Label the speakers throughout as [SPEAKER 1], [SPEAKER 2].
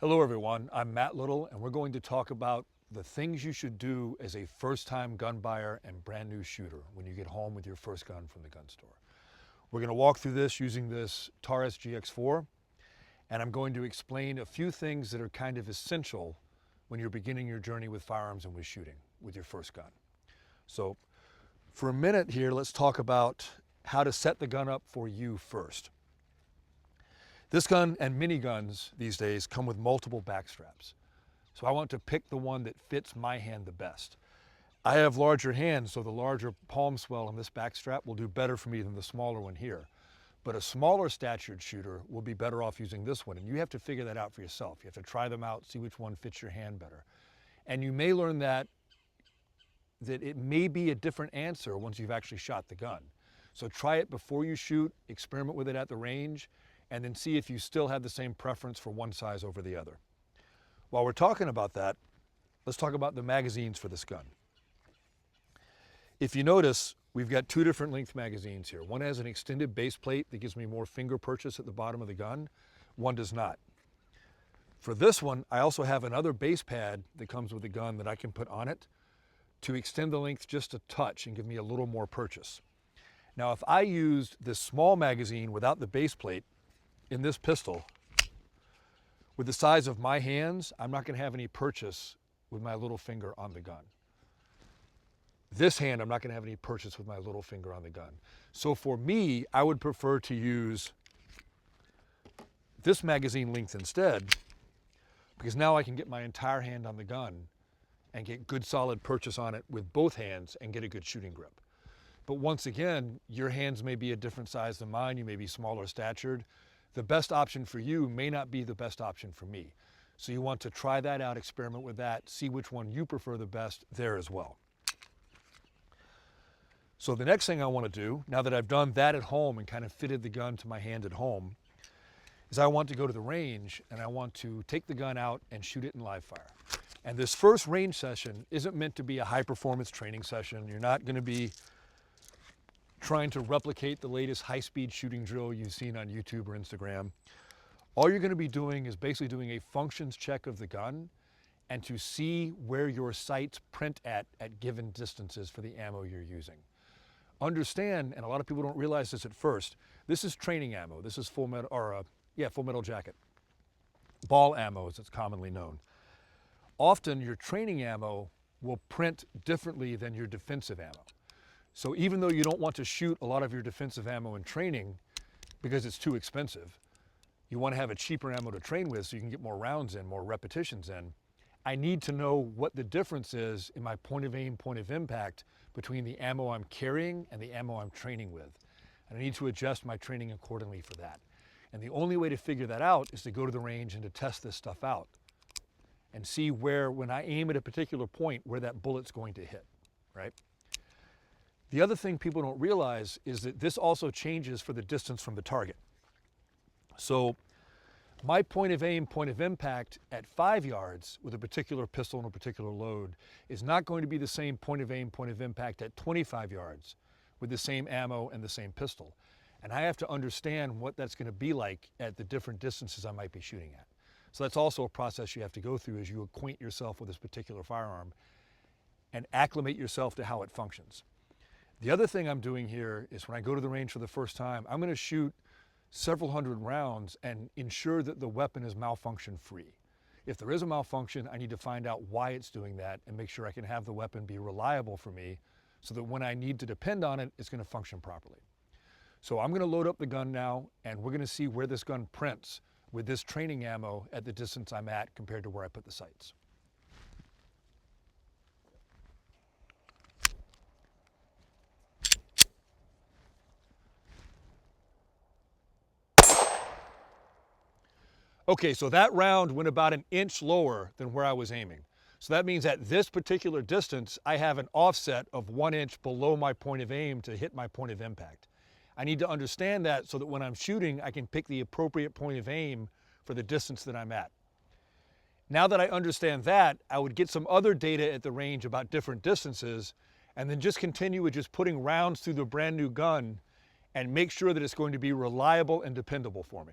[SPEAKER 1] Hello everyone, I'm Matt Little and we're going to talk about the things you should do as a first-time gun buyer and brand new shooter when you get home with your first gun from the gun store. We're going to walk through this using this Taurus GX4, and I'm going to explain a few things that are kind of essential when you're beginning your journey with firearms and with shooting with your first gun. So for a minute here, let's talk about how to set the gun up for you first. This gun and miniguns these days come with multiple back straps. So I want to pick the one that fits my hand the best. I have larger hands, so the larger palm swell on this back strap will do better for me than the smaller one here. But a smaller statured shooter will be better off using this one, and you have to figure that out for yourself. You have to try them out, see which one fits your hand better. And you may learn that it may be a different answer once you've actually shot the gun. So try it before you shoot, experiment with it at the range, and then see if you still have the same preference for one size over the other. While we're talking about that, let's talk about the magazines for this gun. If you notice, we've got two different length magazines here. One has an extended base plate that gives me more finger purchase at the bottom of the gun. One does not. For this one, I also have another base pad that comes with the gun that I can put on it to extend the length just a touch and give me a little more purchase. Now, if I used this small magazine without the base plate in this pistol, with the size of my hands, I'm not going to have any purchase with my little finger on the gun. This hand, I'm not going to have any purchase with my little finger on the gun. So for me, I would prefer to use this magazine length instead, because now I can get my entire hand on the gun and get good solid purchase on it with both hands and get a good shooting grip. But once again, your hands may be a different size than mine, you may be smaller statured. The best option for you may not be the best option for me. So you want to try that out, experiment with that, see which one you prefer the best there as well. So the next thing I want to do, now that I've done that at home and kind of fitted the gun to my hand at home, is I want to go to the range and I want to take the gun out and shoot it in live fire. And this first range session isn't meant to be a high performance training session. You're not going to be trying to replicate the latest high-speed shooting drill you've seen on YouTube or Instagram. All you're going to be doing is basically doing a functions check of the gun and to see where your sights print at given distances for the ammo you're using. Understand, and a lot of people don't realize this at first, this is training ammo. This is full metal jacket. Ball ammo, as it's commonly known. Often your training ammo will print differently than your defensive ammo. So even though you don't want to shoot a lot of your defensive ammo in training because it's too expensive, you want to have a cheaper ammo to train with so you can get more rounds in, more repetitions in. I need to know what the difference is in my point of aim, point of impact between the ammo I'm carrying and the ammo I'm training with. And I need to adjust my training accordingly for that. And the only way to figure that out is to go to the range and to test this stuff out and see where, when I aim at a particular point, where that bullet's going to hit, right? The other thing people don't realize is that this also changes for the distance from the target. So my point of aim, point of impact at 5 yards with a particular pistol and a particular load is not going to be the same point of aim, point of impact at 25 yards with the same ammo and the same pistol. And I have to understand what that's going to be like at the different distances I might be shooting at. So that's also a process you have to go through as you acquaint yourself with this particular firearm and acclimate yourself to how it functions. The other thing I'm doing here is when I go to the range for the first time, I'm going to shoot several hundred rounds and ensure that the weapon is malfunction free. If there is a malfunction, I need to find out why it's doing that and make sure I can have the weapon be reliable for me so that when I need to depend on it, it's going to function properly. So I'm going to load up the gun now and we're going to see where this gun prints with this training ammo at the distance I'm at compared to where I put the sights. Okay, so that round went about an inch lower than where I was aiming. So that means at this particular distance, I have an offset of 1 inch below my point of aim to hit my point of impact. I need to understand that so that when I'm shooting, I can pick the appropriate point of aim for the distance that I'm at. Now that I understand that, I would get some other data at the range about different distances and then just continue with just putting rounds through the brand new gun and make sure that it's going to be reliable and dependable for me.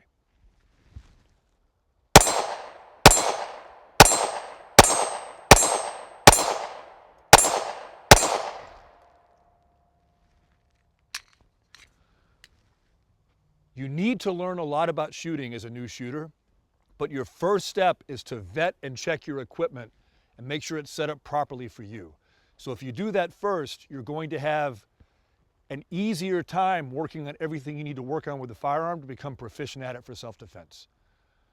[SPEAKER 1] You need to learn a lot about shooting as a new shooter, but your first step is to vet and check your equipment and make sure it's set up properly for you. So if you do that first, you're going to have an easier time working on everything you need to work on with the firearm to become proficient at it for self-defense.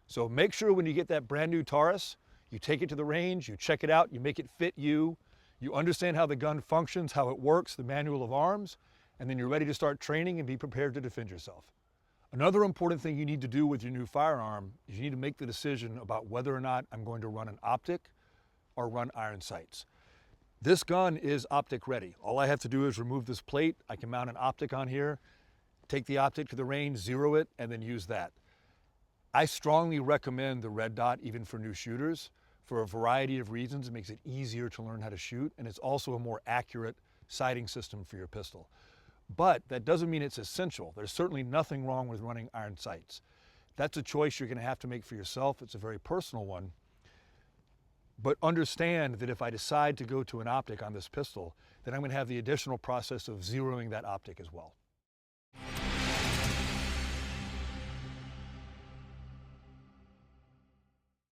[SPEAKER 1] So make sure when you get that brand new Taurus, you take it to the range, you check it out, you make it fit you, you understand how the gun functions, how it works, the manual of arms, and then you're ready to start training and be prepared to defend yourself. Another important thing you need to do with your new firearm is you need to make the decision about whether or not I'm going to run an optic or run iron sights. This gun is optic ready. All I have to do is remove this plate. I can mount an optic on here, take the optic to the range, zero it, and then use that. I strongly recommend the red dot even for new shooters for a variety of reasons. It makes it easier to learn how to shoot, and it's also a more accurate sighting system for your pistol. But that doesn't mean it's essential. There's certainly nothing wrong with running iron sights. That's a choice you're going to have to make for yourself. It's a very personal one. But understand that if I decide to go to an optic on this pistol, then I'm going to have the additional process of zeroing that optic as well.